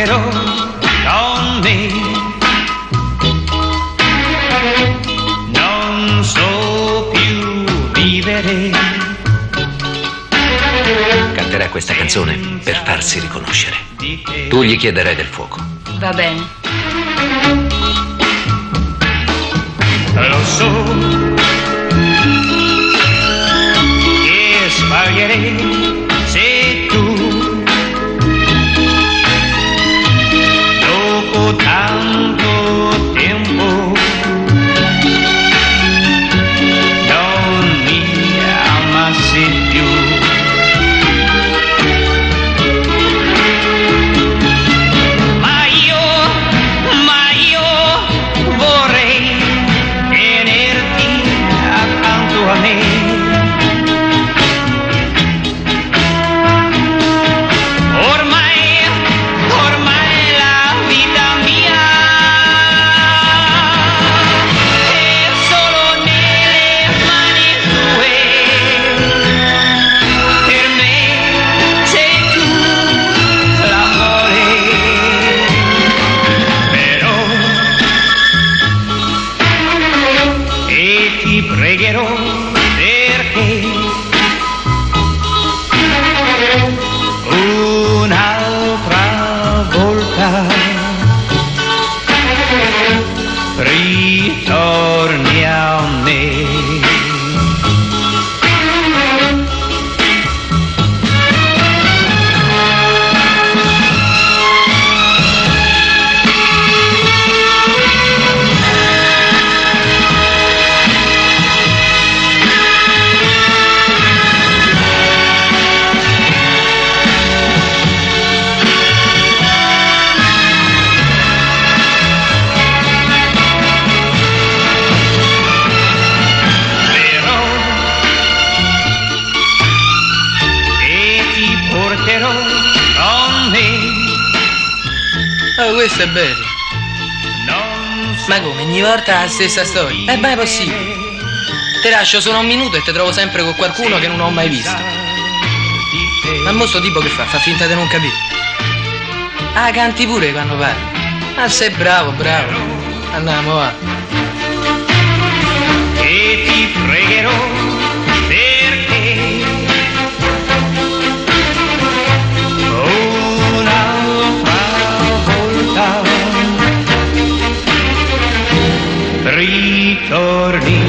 pregherò con me. Non so più vivere. Canterà questa canzone per farsi riconoscere. Tu gli chiederai del fuoco. Va bene. Lo so che sbaglierei se tu dopo tanto tempo non mi amassi più. Ma io vorrei tenerti accanto a me. Ormai la vita mia è solo nelle mani tue. Per me sei tu l'amore. Però e ti pregherò perché un'altra volta ritorni a me. Porterò con me. Oh, questo è bello. Non so Ma come, ogni volta la stessa storia? È mai possibile? Ti lascio solo un minuto e ti trovo sempre con qualcuno che non ho mai visto. Ma mo sto tipo che fa? Fa finta di non capire. Ah, canti pure quando parli. Ah, sei bravo, bravo. Andiamo, va. e ti pregherò perché un'altra volta ritorni